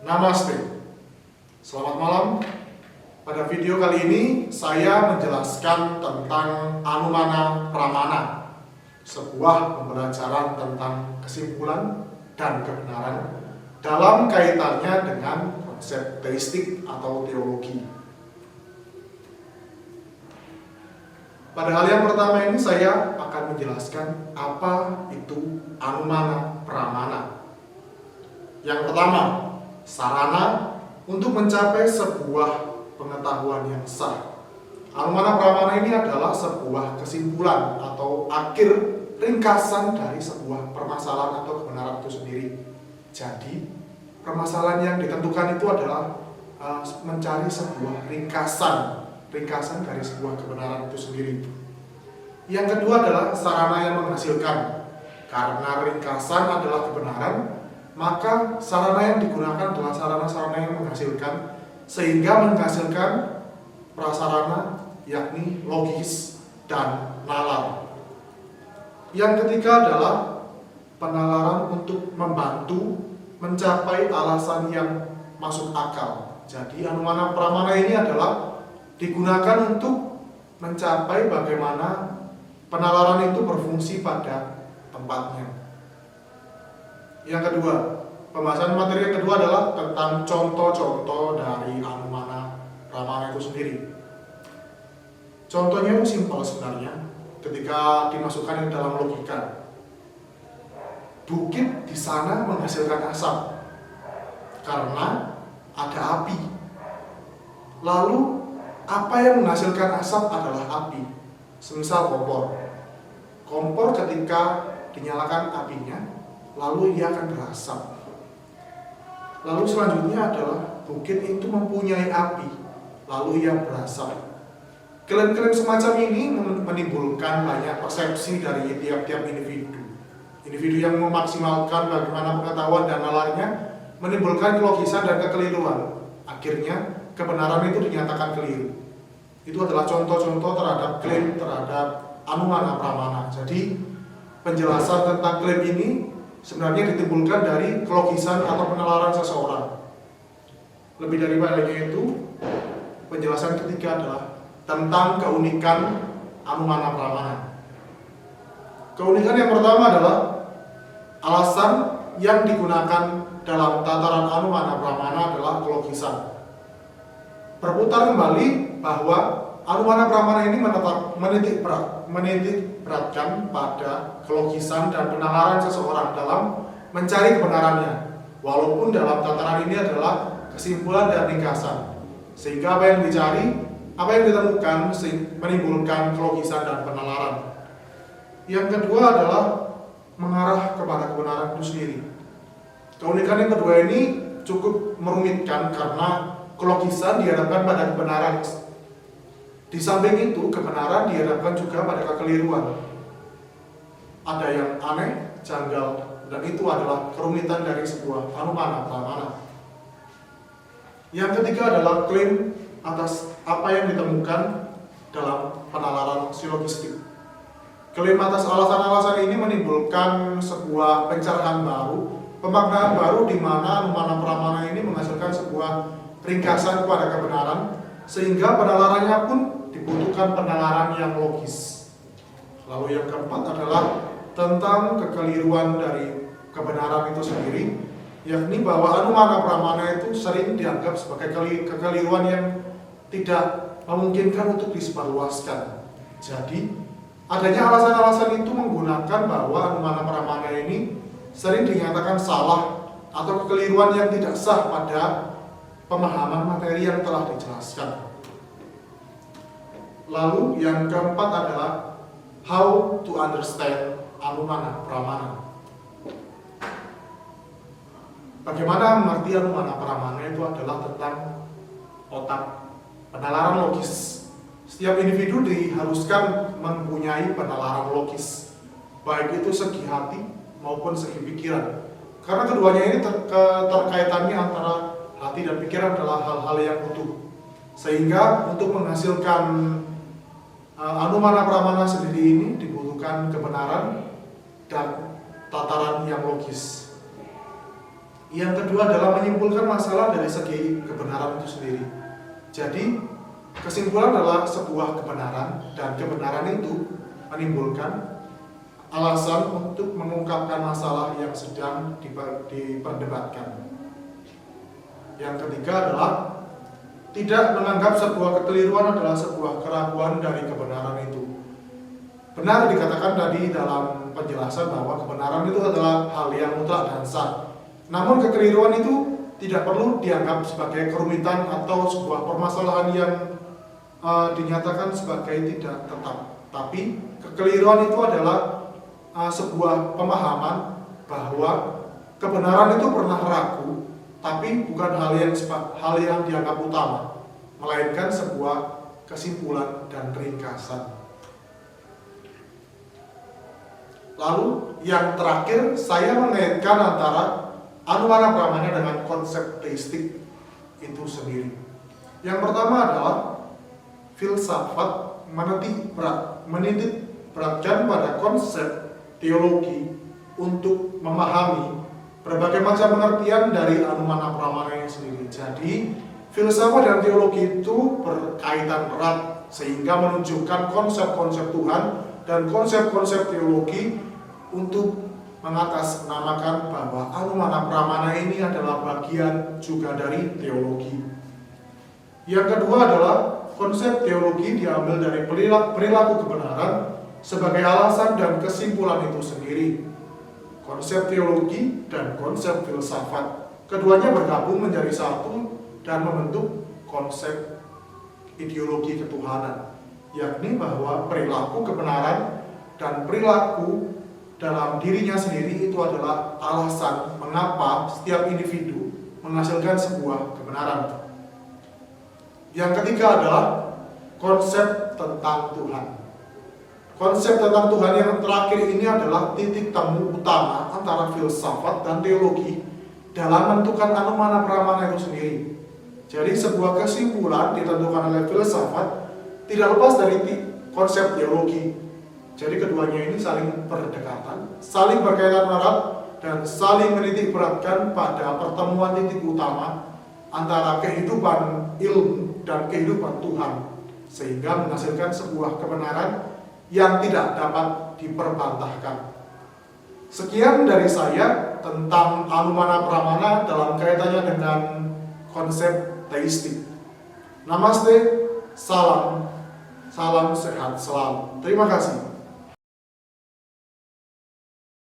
Namaste. Selamat malam. Pada video kali ini saya menjelaskan tentang Anumana Pramana, sebuah pembelajaran tentang kesimpulan dan kebenaran dalam kaitannya dengan konsep teistik atau teologi. Pada hal yang pertama ini saya akan menjelaskan apa itu Anumana Pramana. Yang pertama, sarana untuk mencapai sebuah pengetahuan yang sah. Anumana Pramana ini adalah sebuah kesimpulan atau akhir ringkasan dari sebuah permasalahan atau kebenaran itu sendiri. Jadi, permasalahan yang ditentukan itu adalah mencari sebuah ringkasan dari sebuah kebenaran itu sendiri. Yang kedua adalah sarana yang menghasilkan. Karena ringkasan adalah kebenaran, maka sarana yang digunakan adalah sarana-sarana yang menghasilkan, sehingga menghasilkan prasarana yakni logis dan nalar. Yang ketiga adalah penalaran untuk membantu mencapai alasan yang masuk akal. Jadi Anumana Pramana ini adalah digunakan untuk mencapai bagaimana penalaran itu berfungsi pada tempatnya. Yang kedua, pembahasan materi yang kedua adalah tentang contoh-contoh dari Anumana Pramana itu sendiri. Contohnya itu simpel sebenarnya, ketika dimasukkan ke dalam logika. Bukit di sana menghasilkan asap karena ada api. Lalu apa yang menghasilkan asap adalah api. Semisal kompor. Kompor ketika dinyalakan apinya, lalu ia akan berasap. Lalu selanjutnya adalah bukit itu mempunyai api, lalu ia berasap. Klaim-klaim semacam ini menimbulkan banyak persepsi dari tiap-tiap individu. Individu yang memaksimalkan bagaimana pengetahuan dan nalarnya menimbulkan kelogisan dan kekeliruan. Akhirnya kebenaran itu dinyatakan keliru. Itu adalah contoh-contoh terhadap klaim terhadap Anumana Pramana. Jadi penjelasan tentang klaim ini sebenarnya ditimbulkan dari kelogisan atau penalaran seseorang. Lebih daripadanya itu, penjelasan ketiga adalah tentang keunikan Anumana Pramana. Keunikan yang pertama adalah alasan yang digunakan dalam tataran Anumana Pramana adalah kelogisan. Berputar kembali bahwa Anumana Pramana ini menitik beratkan pada kelogisan dan penalaran seseorang dalam mencari kebenarannya, walaupun dalam tataran ini adalah kesimpulan dan ringkasan, sehingga apa yang dicari, apa yang ditemukan menimbulkan kelogisan dan penalaran. Yang kedua adalah mengarah kepada kebenaran itu sendiri. Keunikan yang kedua ini cukup merumitkan karena kelogisan dihadapkan pada kebenaran. Di samping itu, kebenaran dihadapkan juga pada kekeliruan. Ada yang aneh, janggal, dan itu adalah kerumitan dari sebuah Anumana Pramana. Yang ketiga adalah klaim atas apa yang ditemukan dalam penalaran silogistik. Klaim atas alasan-alasan ini menimbulkan sebuah pencerahan baru, pemaknaan baru di mana Anumana Pramana ini menghasilkan sebuah ringkasan kepada kebenaran, sehingga penalarannya pun dibutuhkan penalaran yang logis. Lalu yang keempat adalah tentang kekeliruan dari kebenaran itu sendiri, yakni bahwa Anumana Pramana itu sering dianggap sebagai kekeliruan yang tidak memungkinkan untuk disebarluaskan. Jadi, adanya alasan-alasan itu menggunakan bahwa Anumana Pramana ini sering dinyatakan salah atau kekeliruan yang tidak sah pada pemahaman materi yang telah dijelaskan. Lalu yang keempat adalah how to understand Anumana Pramana. Bagaimana mengerti Anumana Pramana itu adalah tentang otak, penalaran logis. Setiap individu diharuskan mempunyai penalaran logis, baik itu segi hati maupun segi pikiran. Karena keduanya ini terkaitannya antara hati dan pikiran adalah hal-hal yang utuh. Sehingga untuk menghasilkan Anumana Pramana sendiri ini dibutuhkan kebenaran dan tataran yang logis. Yang kedua adalah menyimpulkan masalah dari segi kebenaran itu sendiri. Jadi, kesimpulan adalah sebuah kebenaran, dan kebenaran itu menimbulkan alasan untuk mengungkapkan masalah yang sedang diperdebatkan. Yang ketiga adalah tidak menganggap sebuah kekeliruan adalah sebuah keraguan dari kebenaran itu. Benar dikatakan tadi dalam penjelasan bahwa kebenaran itu adalah hal yang mutlak dan sah. Namun kekeliruan itu tidak perlu dianggap sebagai kerumitan atau sebuah permasalahan yang dinyatakan sebagai tidak tetap. Tapi kekeliruan itu adalah sebuah pemahaman bahwa kebenaran itu pernah ragu, tapi bukan hal yang dianggap utama, melainkan sebuah kesimpulan dan ringkasan. Lalu yang terakhir, saya mengaitkan antara Anumana Pramana dengan konsep teistik itu sendiri. Yang pertama adalah filsafat menitik beratkan pada konsep teologi untuk memahami berbagai macam pengertian dari Anumana Pramana yang sendiri. Jadi, filsafat dan teologi itu berkaitan erat sehingga menunjukkan konsep-konsep Tuhan dan konsep-konsep teologi untuk mengatasnamakan bahwa Anumana Pramana ini adalah bagian juga dari teologi. Yang kedua adalah konsep teologi diambil dari perilaku kebenaran sebagai alasan dan kesimpulan itu sendiri. Konsep teologi dan konsep filsafat, keduanya bergabung menjadi satu dan membentuk konsep ideologi ketuhanan, yakni bahwa perilaku kebenaran dan perilaku dalam dirinya sendiri itu adalah alasan mengapa setiap individu menghasilkan sebuah kebenaran. Yang ketiga adalah konsep tentang Tuhan. Konsep tentang Tuhan yang terakhir ini adalah titik temu utama antara filsafat dan teologi dalam menentukan Anumana Pramana itu sendiri. Jadi sebuah kesimpulan ditentukan oleh filsafat tidak lepas dari konsep teologi. Jadi keduanya ini saling berdekatan, saling berkaitan erat, dan saling menitik beratkan pada pertemuan titik utama antara kehidupan ilmu dan kehidupan Tuhan, sehingga menghasilkan sebuah kebenaran yang tidak dapat diperbantahkan. Sekian dari saya tentang Anumana Pramana dalam kaitannya dengan konsep teistik. Namaste, salam sehat selalu. Terima kasih.